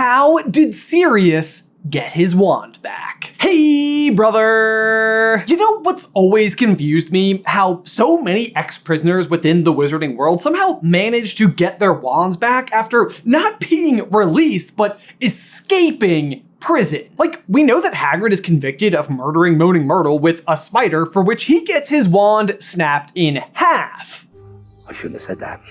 How did Sirius get his wand back? Hey, brother! You know what's always confused me? How so many ex-prisoners within the wizarding world somehow manage to get their wands back after not being released, but escaping prison. Like, we know that Hagrid is convicted of murdering Moaning Myrtle with a spider, for which he gets his wand snapped in half. I shouldn't have said that.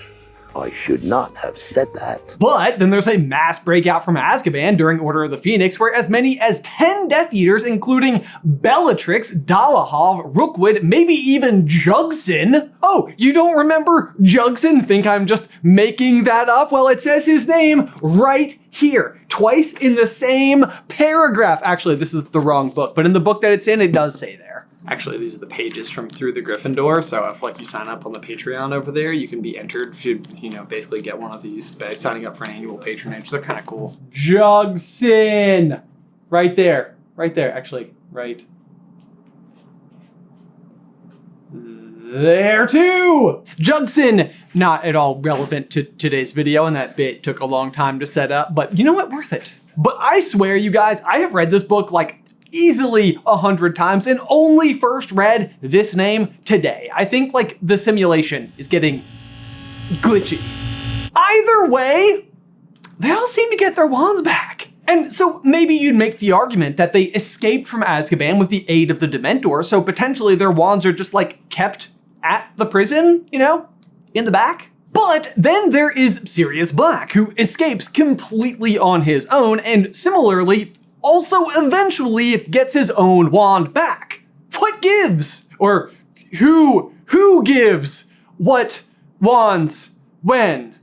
I should not have said that. But then there's a mass breakout from Azkaban during Order of the Phoenix, where as many as 10 Death Eaters, including Bellatrix, Dolohov, Rookwood, maybe even Jugson. Oh, you don't remember Jugson? Think I'm just making that up? Well, it says his name right here, twice in the same paragraph. Actually, this is the wrong book, but in the book that it's in, it does say there. Actually, these are the pages from Through the Griffin Door. So if you sign up on the Patreon over there, you can be entered to, basically get one of these by signing up for an annual patronage. They're kind of cool. Jugson! Right there. Actually, right there too! Jugson! Not at all relevant to today's video, and that bit took a long time to set up, but you know what? Worth it. But I swear, you guys, I have read this book easily 100 times and only first read this name today. I think the simulation is getting glitchy. Either way, they all seem to get their wands back. And so maybe you'd make the argument that they escaped from Azkaban with the aid of the Dementor, so potentially their wands are just kept at the prison, in the back. But then there is Sirius Black, who escapes completely on his own and similarly also eventually gets his own wand back. What gives? Or who gives what wands when?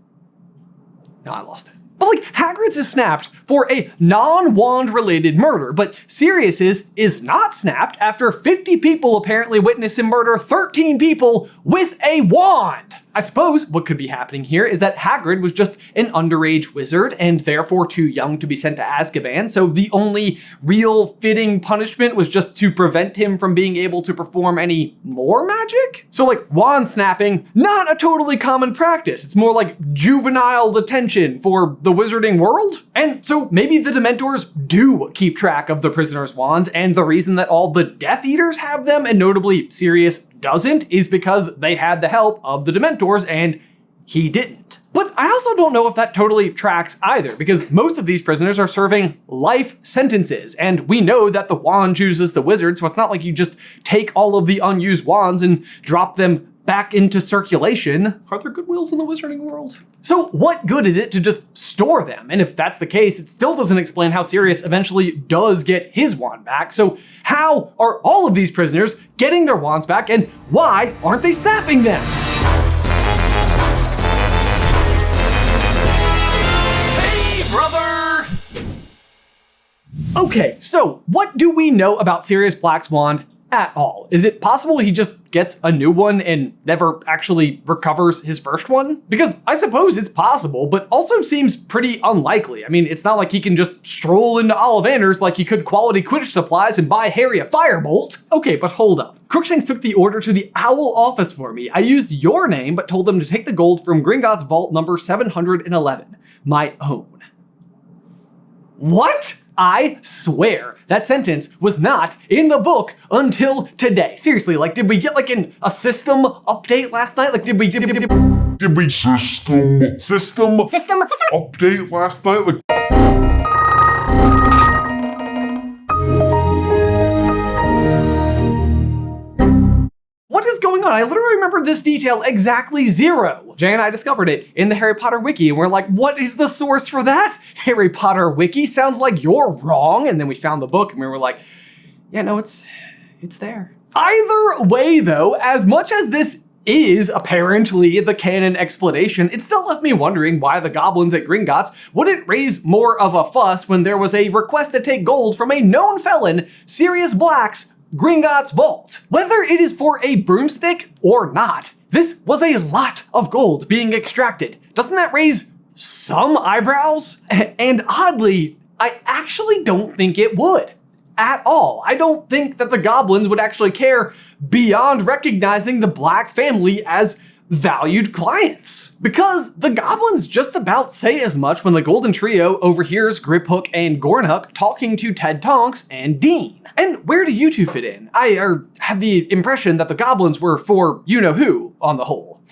No, I lost it. But Hagrid's is snapped for a non-wand related murder, but Sirius's is not snapped after 50 people apparently witness him murder 13 people with a wand. I suppose what could be happening here is that Hagrid was just an underage wizard and therefore too young to be sent to Azkaban, so the only real fitting punishment was just to prevent him from being able to perform any more magic? So wand snapping, not a totally common practice. It's more like juvenile detention for the wizarding world. And so maybe the Dementors do keep track of the prisoners' wands, and the reason that all the Death Eaters have them, and notably Sirius doesn't, is because they had the help of the Dementors and he didn't. But I also don't know if that totally tracks either, because most of these prisoners are serving life sentences, and we know that the wand chooses the wizard, so it's not like you just take all of the unused wands and drop them back into circulation. Are there Goodwills in the wizarding world? So what good is it to just store them? And if that's the case, it still doesn't explain how Sirius eventually does get his wand back. So how are all of these prisoners getting their wands back, and why aren't they snapping them? Hey, brother! Okay, so what do we know about Sirius Black's wand at all? Is it possible he just gets a new one and never actually recovers his first one? Because I suppose it's possible, but also seems pretty unlikely. I mean, it's not like he can just stroll into Ollivanders like he could Quality Quidditch supplies and buy Harry a firebolt. Okay, but hold up. Crookshanks took the order to the Owl office for me. I used your name, but told them to take the gold from Gringotts vault number 711, my own. What? I swear that sentence was not in the book until today. Seriously, did we get a system update last night? Did we system update last night? What is going on? I literally remember this detail exactly zero. Jay and I discovered it in the Harry Potter wiki, and we're like, what is the source for that? Harry Potter wiki sounds like you're wrong. And then we found the book and we were like, yeah, no, it's there. Either way though, as much as this is apparently the canon explanation, it still left me wondering why the goblins at Gringotts wouldn't raise more of a fuss when there was a request to take gold from a known felon, Sirius Black's Gringotts vault. Whether it is for a broomstick or not, this was a lot of gold being extracted. Doesn't that raise some eyebrows? And oddly, I actually don't think it would at all. I don't think that the goblins would actually care beyond recognizing the Black family as valued clients. Because the goblins just about say as much when the Golden Trio overhears Griphook and Gornhook talking to Ted Tonks and Dean. And where do you two fit in? I had the impression that the goblins were for you-know-who on the whole.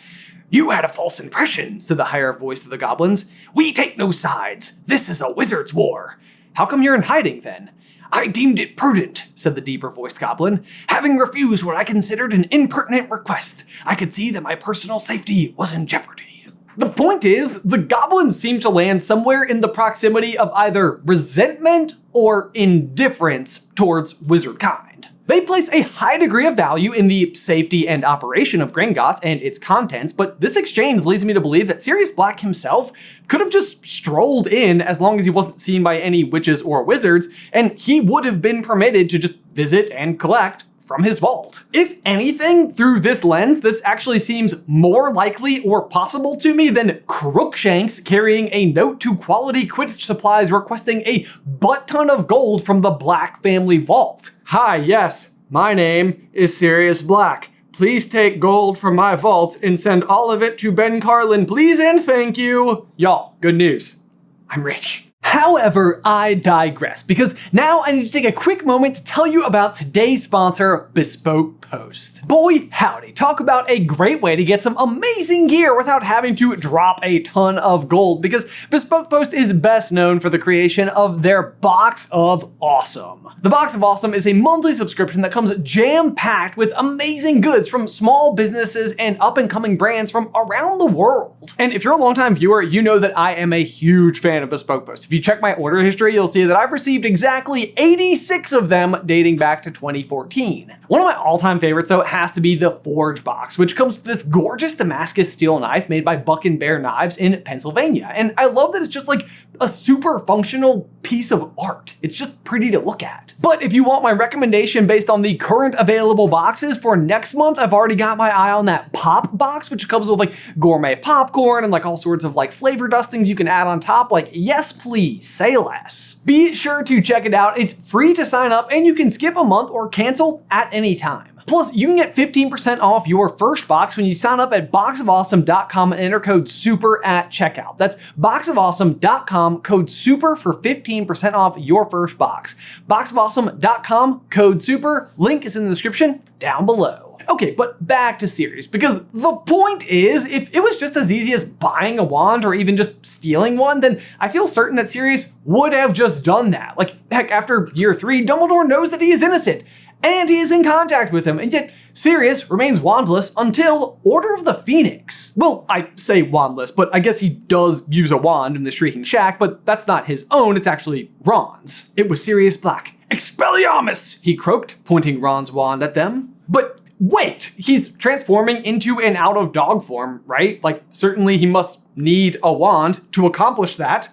You had a false impression, said the higher voice of the goblins. We take no sides. This is a wizard's war. How come you're in hiding then? I deemed it prudent, said the deeper-voiced goblin. Having refused what I considered an impertinent request, I could see that my personal safety was in jeopardy. The point is, the goblins seem to land somewhere in the proximity of either resentment or indifference towards wizard kind. They place a high degree of value in the safety and operation of Gringotts and its contents, but this exchange leads me to believe that Sirius Black himself could have just strolled in as long as he wasn't seen by any witches or wizards, and he would have been permitted to just visit and collect from his vault. If anything, through this lens, this actually seems more likely or possible to me than Crookshanks carrying a note to Quality Quidditch Supplies requesting a butt-ton of gold from the Black family vault. Hi, yes, my name is Sirius Black. Please take gold from my vault and send all of it to Ben Carlin, please and thank you. Y'all, good news. I'm rich. However, I digress, because now I need to take a quick moment to tell you about today's sponsor, Bespoke Post. Boy, howdy, talk about a great way to get some amazing gear without having to drop a ton of gold, because Bespoke Post is best known for the creation of their Box of Awesome. The Box of Awesome is a monthly subscription that comes jam-packed with amazing goods from small businesses and up-and-coming brands from around the world. And if you're a longtime viewer, you know that I am a huge fan of Bespoke Post. If you check my order history, you'll see that I've received exactly 86 of them dating back to 2014. One of my all-time favorites, though, has to be the Forge box, which comes with this gorgeous Damascus steel knife made by Buck and Bear Knives in Pennsylvania. And I love that it's just like a super functional piece of art. It's just pretty to look at. But if you want my recommendation based on the current available boxes for next month, I've already got my eye on that Pop box, which comes with like gourmet popcorn and like all sorts of like flavor dustings you can add on top. Like, yes, please, say less. Be sure to check it out. It's free to sign up and you can skip a month or cancel at any time. Plus, you can get 15% off your first box when you sign up at boxofawesome.com and enter code SUPER at checkout. That's boxofawesome.com, code SUPER for 15% off your first box. Boxofawesome.com, code SUPER, link is in the description down below. Okay, but back to Sirius, because the point is, if it was just as easy as buying a wand or even just stealing one, then I feel certain that Sirius would have just done that. Like, heck, after year 3, Dumbledore knows that he is innocent, and he is in contact with him, and yet Sirius remains wandless until Order of the Phoenix. Well, I say wandless, but I guess he does use a wand in the Shrieking Shack, but that's not his own, it's actually Ron's. It was Sirius Black. Expelliarmus, he croaked, pointing Ron's wand at them. But wait, he's transforming into and out of dog form, right? Like, certainly he must need a wand to accomplish that.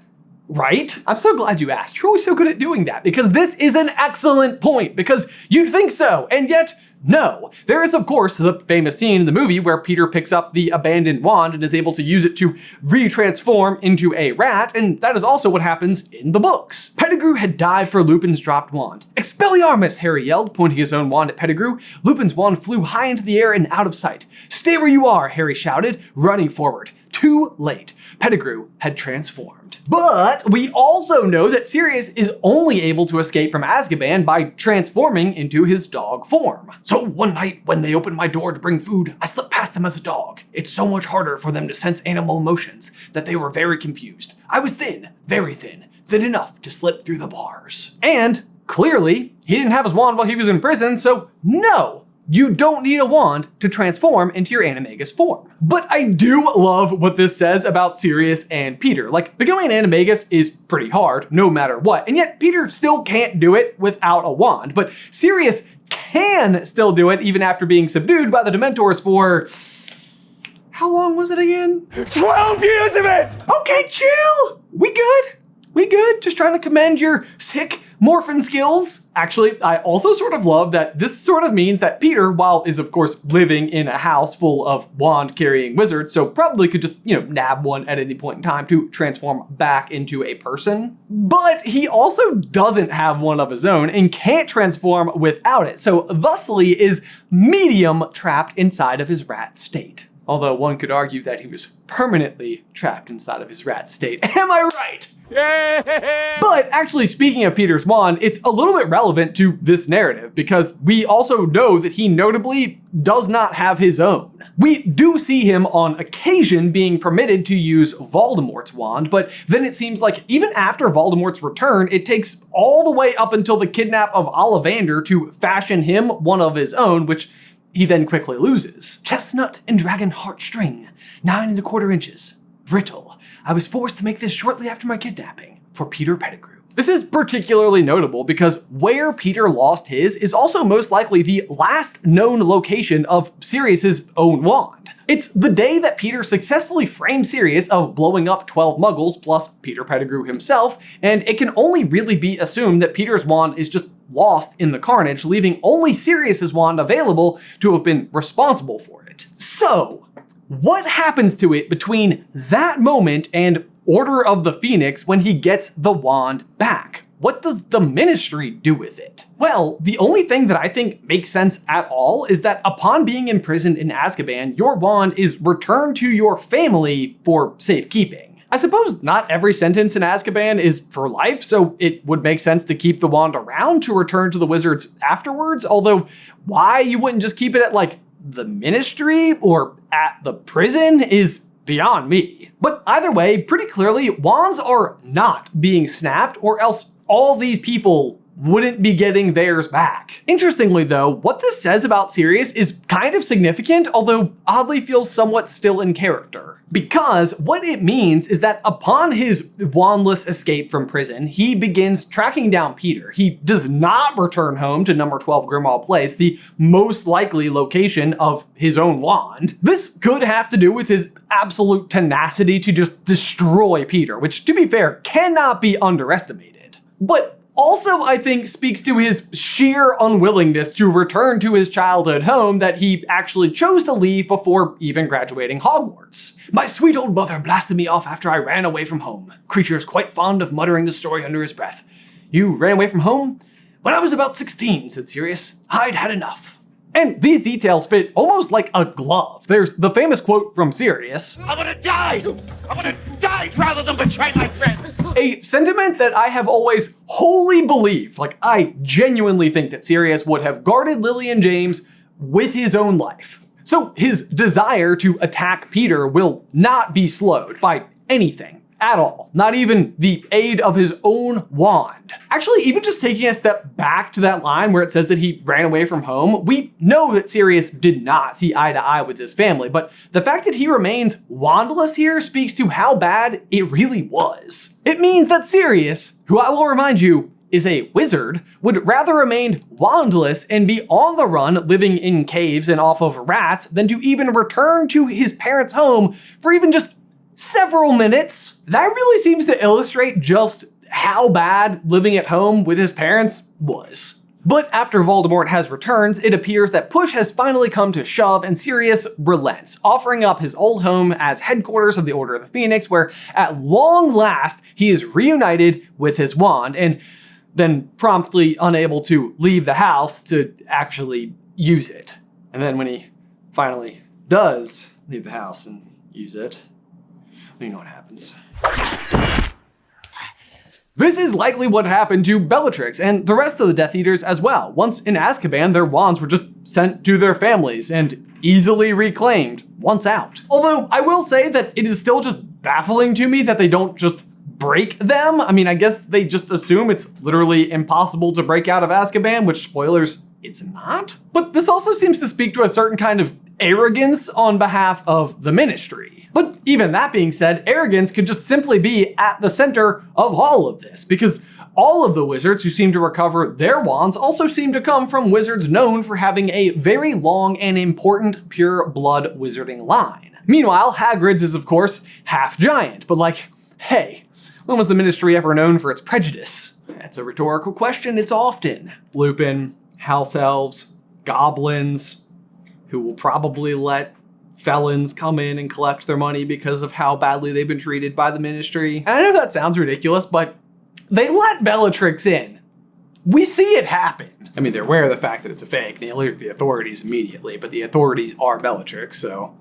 Right? I'm so glad you asked. You're always so good at doing that, because this is an excellent point, because you'd think so, and yet no. There is, of course, the famous scene in the movie where Peter picks up the abandoned wand and is able to use it to retransform into a rat, and that is also what happens in the books. Pettigrew had dived for Lupin's dropped wand. Expelliarmus, Harry yelled, pointing his own wand at Pettigrew. Lupin's wand flew high into the air and out of sight. Stay where you are, Harry shouted, running forward. Too late. Pettigrew had transformed. But we also know that Sirius is only able to escape from Azkaban by transforming into his dog form. So one night when they opened my door to bring food, I slipped past them as a dog. It's so much harder for them to sense animal emotions that they were very confused. I was thin, very thin, thin enough to slip through the bars. And clearly, he didn't have his wand while he was in prison, so no. You don't need a wand to transform into your Animagus form. But I do love what this says about Sirius and Peter. Like, becoming an Animagus is pretty hard, no matter what, and yet Peter still can't do it without a wand. But Sirius can still do it even after being subdued by the Dementors for... how long was it again? 12 years of it! Okay, chill! We good? We good? Just trying to commend your sick morphin skills. Actually, I also sort of love that this sort of means that Peter, while is of course living in a house full of wand-carrying wizards, so probably could just, nab one at any point in time to transform back into a person. But he also doesn't have one of his own and can't transform without it, so thusly is medium trapped inside of his rat state. Although one could argue that he was permanently trapped inside of his rat state. Am I right? But actually, speaking of Peter's wand, it's a little bit relevant to this narrative because we also know that he notably does not have his own. We do see him on occasion being permitted to use Voldemort's wand, but then it seems like even after Voldemort's return, it takes all the way up until the kidnap of Ollivander to fashion him one of his own, which he then quickly loses. Chestnut and dragon heartstring, 9¼ inches, brittle. I was forced to make this shortly after my kidnapping for Peter Pettigrew. This is particularly notable because where Peter lost his is also most likely the last known location of Sirius's own wand. It's the day that Peter successfully framed Sirius of blowing up 12 muggles plus Peter Pettigrew himself, and it can only really be assumed that Peter's wand is just lost in the carnage, leaving only Sirius's wand available to have been responsible for it. So, what happens to it between that moment and Order of the Phoenix when he gets the wand back? What does the Ministry do with it? Well, the only thing that I think makes sense at all is that upon being imprisoned in Azkaban, your wand is returned to your family for safekeeping. I suppose not every sentence in Azkaban is for life, so it would make sense to keep the wand around to return to the wizards afterwards, although why you wouldn't just keep it at like the Ministry or at the prison is beyond me. But either way, pretty clearly, wands are not being snapped or else all these people wouldn't be getting theirs back. Interestingly though, what this says about Sirius is kind of significant, although oddly feels somewhat still in character. Because what it means is that upon his wandless escape from prison, he begins tracking down Peter. He does not return home to number 12 Grimmauld Place, the most likely location of his own wand. This could have to do with his absolute tenacity to just destroy Peter, which to be fair, cannot be underestimated. But also, I think, speaks to his sheer unwillingness to return to his childhood home that he actually chose to leave before even graduating Hogwarts. My sweet old mother blasted me off after I ran away from home. Creature's quite fond of muttering the story under his breath. You ran away from home? When I was about 16, said Sirius. I'd had enough. And these details fit almost like a glove. There's the famous quote from Sirius. I would have died! I would have died rather than betray my friends! A sentiment that I have always wholly believed. Like, I genuinely think that Sirius would have guarded Lily and James with his own life. So his desire to attack Peter will not be slowed by anything at all, not even the aid of his own wand. Actually, even just taking a step back to that line where it says that he ran away from home, we know that Sirius did not see eye to eye with his family, but the fact that he remains wandless here speaks to how bad it really was. It means that Sirius, who I will remind you is a wizard, would rather remain wandless and be on the run living in caves and off of rats than to even return to his parents' home for even just several minutes. That really seems to illustrate just how bad living at home with his parents was. But after Voldemort has returned, it appears that push has finally come to shove and Sirius relents, offering up his old home as headquarters of the Order of the Phoenix, where at long last he is reunited with his wand and then promptly unable to leave the house to actually use it. And then when he finally does leave the house and use it, you know what happens. This is likely what happened to Bellatrix and the rest of the Death Eaters as well. Once in Azkaban, their wands were just sent to their families and easily reclaimed once out. Although I will say that it is still just baffling to me that they don't just break them. I mean, I guess they just assume it's literally impossible to break out of Azkaban, which, spoilers, it's not. But this also seems to speak to a certain kind of arrogance on behalf of the Ministry. But even that being said, arrogance could just simply be at the center of all of this, because all of the wizards who seem to recover their wands also seem to come from wizards known for having a very long and important pure blood wizarding line. Meanwhile, Hagrid's is of course half giant, but like, hey, when was the Ministry ever known for its prejudice? That's a rhetorical question, it's often. Lupin, house elves, goblins, who will probably let felons come in and collect their money because of how badly they've been treated by the Ministry. And I know that sounds ridiculous, but they let Bellatrix in. We see it happen. I mean, they're aware of the fact that it's a fake, and they alert the authorities immediately, but the authorities are Bellatrix, so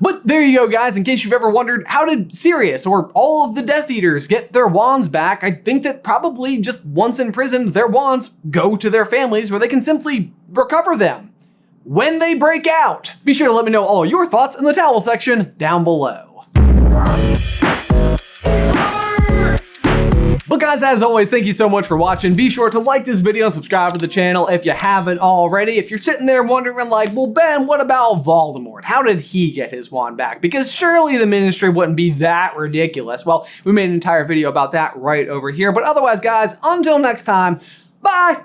But there you go, guys. In case you've ever wondered, how did Sirius or all of the Death Eaters get their wands back? I think that probably just once in prison, their wands go to their families where they can simply recover them when they break out. Be sure to let me know all your thoughts in the towel section down below. But guys, as always, thank you so much for watching. Be sure to like this video and subscribe to the channel if you haven't already. If you're sitting there wondering like, well, Ben, what about Voldemort? How did he get his wand back? Because surely the Ministry wouldn't be that ridiculous. Well, we made an entire video about that right over here. But otherwise, guys, until next time, bye!